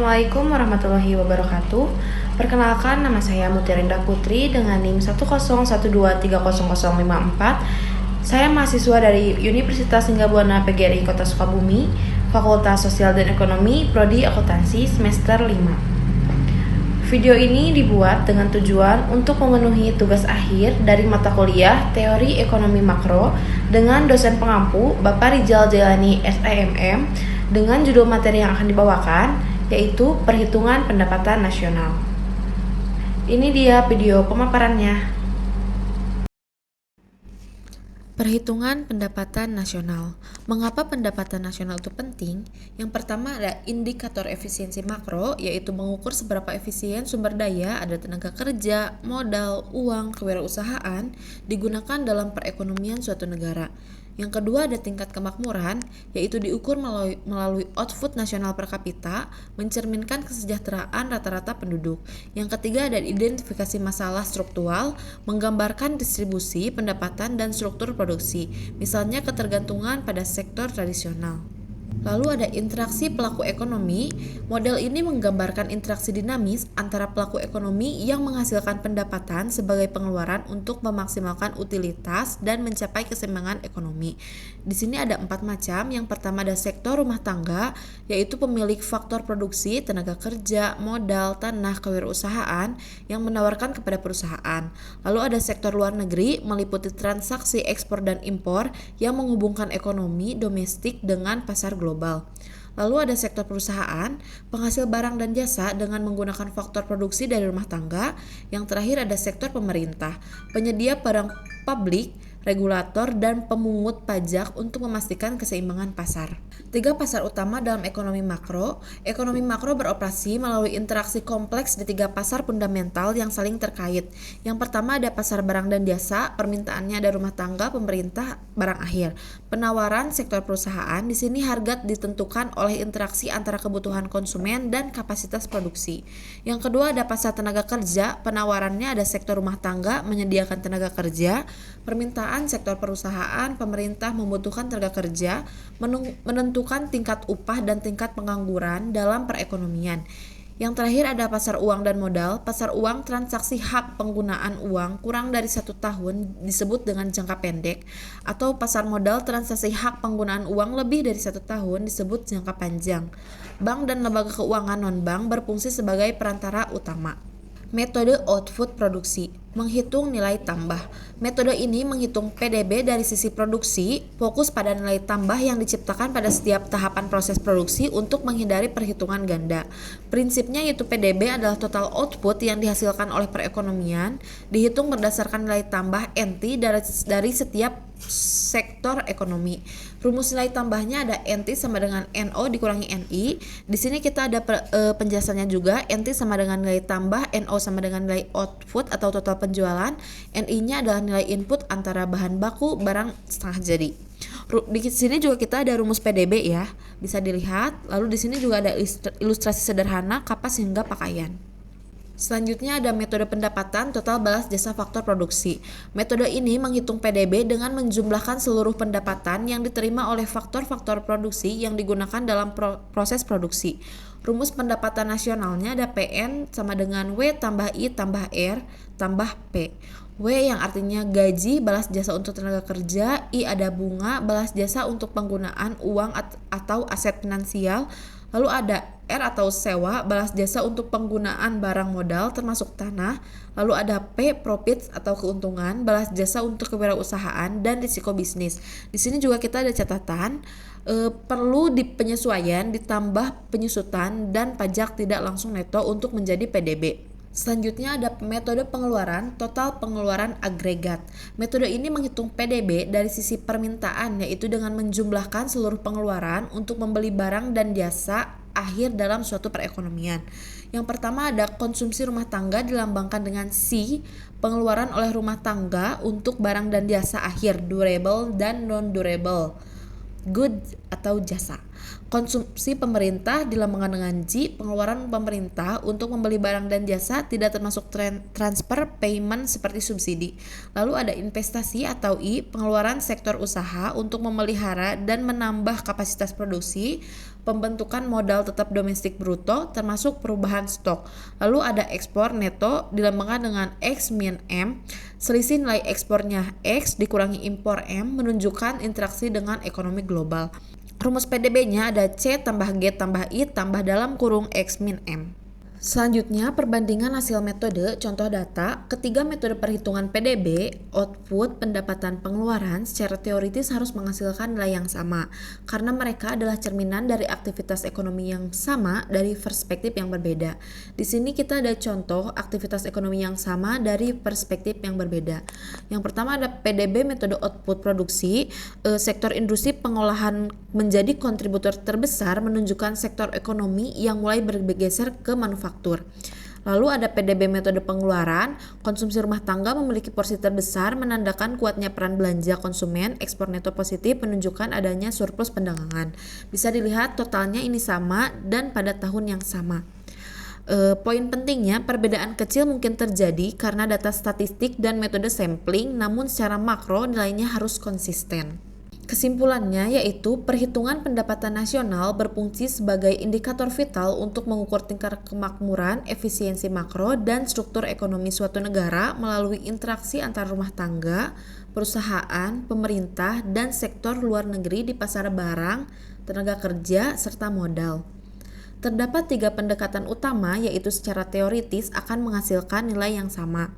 Assalamualaikum warahmatullahi wabarakatuh. Perkenalkan, nama saya Mutiarinda Putri dengan NIM 101230054. Saya mahasiswa dari Universitas Singgabuana PGRI Kota Sukabumi, Fakultas Sosial dan Ekonomi, Prodi Akuntansi semester 5. Video ini dibuat dengan tujuan untuk memenuhi tugas akhir dari mata kuliah Teori Ekonomi Makro dengan dosen pengampu Bapak Rizal Jailani SIMM dengan judul materi yang akan dibawakan yaitu Perhitungan Pendapatan Nasional. Ini dia video pemaparannya. Perhitungan pendapatan nasional. Mengapa pendapatan nasional itu penting? Yang pertama ada indikator efisiensi makro, yaitu mengukur seberapa efisien sumber daya, ada tenaga kerja, modal, uang, kewirausahaan digunakan dalam perekonomian suatu negara. Yang kedua ada tingkat kemakmuran, yaitu diukur melalui output nasional per kapita, mencerminkan kesejahteraan rata-rata penduduk. Yang ketiga ada identifikasi masalah struktural, menggambarkan distribusi, pendapatan, dan struktur produksi, misalnya ketergantungan pada sektor tradisional. Lalu ada interaksi pelaku ekonomi. Model ini menggambarkan interaksi dinamis antara pelaku ekonomi yang menghasilkan pendapatan sebagai pengeluaran untuk memaksimalkan utilitas dan mencapai keseimbangan ekonomi. Di sini ada 4 macam. Yang pertama ada sektor rumah tangga, yaitu pemilik faktor produksi, tenaga kerja, modal, tanah, kewirausahaan yang menawarkan kepada perusahaan. Lalu ada sektor luar negeri, meliputi transaksi ekspor dan impor yang menghubungkan ekonomi domestik dengan pasar global. Lalu ada sektor perusahaan, penghasil barang dan jasa dengan menggunakan faktor produksi dari rumah tangga. Yang terakhir ada sektor pemerintah, penyedia barang publik, regulator, dan pemungut pajak untuk memastikan keseimbangan pasar. 3 pasar utama dalam ekonomi makro. Ekonomi makro beroperasi melalui interaksi kompleks di 3 pasar fundamental yang saling terkait. Yang pertama ada pasar barang dan jasa, permintaannya ada rumah tangga, pemerintah, barang akhir. Penawaran sektor perusahaan, di sini harga ditentukan oleh interaksi antara kebutuhan konsumen dan kapasitas produksi. Yang kedua ada pasar tenaga kerja, penawarannya ada sektor rumah tangga menyediakan tenaga kerja, permintaan sektor perusahaan, pemerintah membutuhkan tenaga kerja, menentukan tingkat upah dan tingkat pengangguran dalam perekonomian. Yang terakhir ada pasar uang dan modal. Pasar uang transaksi hak penggunaan uang kurang dari 1 tahun disebut dengan jangka pendek, atau pasar modal transaksi hak penggunaan uang lebih dari 1 tahun disebut jangka panjang. Bank dan lembaga keuangan non-bank berfungsi sebagai perantara utama. Metode output produksi, menghitung nilai tambah. Metode ini menghitung PDB dari sisi produksi, fokus pada nilai tambah yang diciptakan pada setiap tahapan proses produksi untuk menghindari perhitungan ganda. Prinsipnya yaitu PDB adalah total output yang dihasilkan oleh perekonomian, dihitung berdasarkan nilai tambah NT dari setiap sektor ekonomi. Rumus nilai tambahnya ada NT sama dengan NO dikurangi NI. Di sini kita ada penjelasannya juga. NT sama dengan nilai tambah, NO sama dengan nilai output atau total penjualan, NI-nya adalah nilai input antara bahan baku barang setengah jadi. Di sini juga kita ada rumus PDB ya, bisa dilihat. Lalu di sini juga ada ilustrasi sederhana kapas hingga pakaian. Selanjutnya ada metode pendapatan total balas jasa faktor produksi. Metode ini menghitung PDB dengan menjumlahkan seluruh pendapatan yang diterima oleh faktor-faktor produksi yang digunakan dalam proses produksi. Rumus pendapatan nasionalnya ada PN sama dengan W tambah I tambah R tambah P. W yang artinya gaji balas jasa untuk tenaga kerja, I ada bunga balas jasa untuk penggunaan uang atau aset finansial. Lalu ada R atau sewa, balas jasa untuk penggunaan barang modal termasuk tanah. Lalu ada P, profit atau keuntungan, balas jasa untuk kewirausahaan dan risiko bisnis. Di sini juga kita ada catatan, perlu penyesuaian ditambah penyusutan dan pajak tidak langsung neto untuk menjadi PDB. Selanjutnya ada metode pengeluaran, total pengeluaran agregat. Metode ini menghitung PDB dari sisi permintaan, yaitu dengan menjumlahkan seluruh pengeluaran untuk membeli barang dan jasa akhir dalam suatu perekonomian. Yang pertama ada konsumsi rumah tangga dilambangkan dengan C, pengeluaran oleh rumah tangga untuk barang dan jasa akhir, durable dan non-durable, good atau jasa. Konsumsi pemerintah dilambangkan dengan J, pengeluaran pemerintah untuk membeli barang dan jasa tidak termasuk transfer payment seperti subsidi. Lalu ada investasi atau I, pengeluaran sektor usaha untuk memelihara dan menambah kapasitas produksi, pembentukan modal tetap domestik bruto termasuk perubahan stok. Lalu ada ekspor neto dilambangkan dengan X min M, selisih nilai ekspornya X dikurangi impor M menunjukkan interaksi dengan ekonomi global. Rumus PDB-nya ada C tambah G tambah I tambah dalam kurung X min M. Selanjutnya, perbandingan hasil metode, contoh data. Ketiga metode perhitungan PDB, output, pendapatan, pengeluaran, secara teoritis harus menghasilkan nilai yang sama, karena mereka adalah cerminan dari aktivitas ekonomi yang sama dari perspektif yang berbeda. Di sini kita ada contoh aktivitas ekonomi yang sama dari perspektif yang berbeda. Yang pertama ada PDB metode output produksi, sektor industri pengolahan menjadi kontributor terbesar menunjukkan sektor ekonomi yang mulai bergeser ke manufaktur. Lalu ada PDB metode pengeluaran, konsumsi rumah tangga memiliki porsi terbesar menandakan kuatnya peran belanja konsumen, ekspor neto positif menunjukkan adanya surplus perdagangan. Bisa dilihat totalnya ini sama dan pada tahun yang sama. Poin pentingnya, perbedaan kecil mungkin terjadi karena data statistik dan metode sampling, namun secara makro nilainya harus konsisten. Kesimpulannya yaitu perhitungan pendapatan nasional berfungsi sebagai indikator vital untuk mengukur tingkat kemakmuran, efisiensi makro, dan struktur ekonomi suatu negara melalui interaksi antar rumah tangga, perusahaan, pemerintah, dan sektor luar negeri di pasar barang, tenaga kerja, serta modal. Terdapat 3 pendekatan utama yaitu secara teoritis akan menghasilkan nilai yang sama,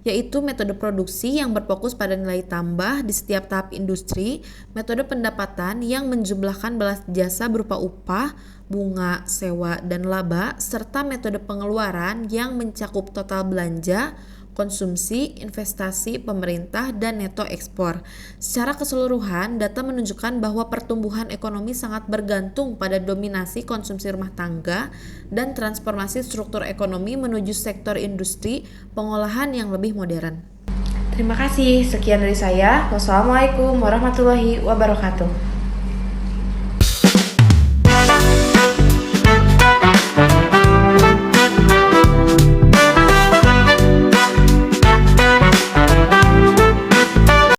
yaitu metode produksi yang berfokus pada nilai tambah di setiap tahap industri, metode pendapatan yang menjumlahkan balas jasa berupa upah, bunga, sewa, dan laba, serta metode pengeluaran yang mencakup total belanja, konsumsi, investasi, pemerintah, dan neto ekspor. Secara keseluruhan, data menunjukkan bahwa pertumbuhan ekonomi sangat bergantung pada dominasi konsumsi rumah tangga dan transformasi struktur ekonomi menuju sektor industri pengolahan yang lebih modern. Terima kasih, sekian dari saya. Wassalamualaikum warahmatullahi wabarakatuh.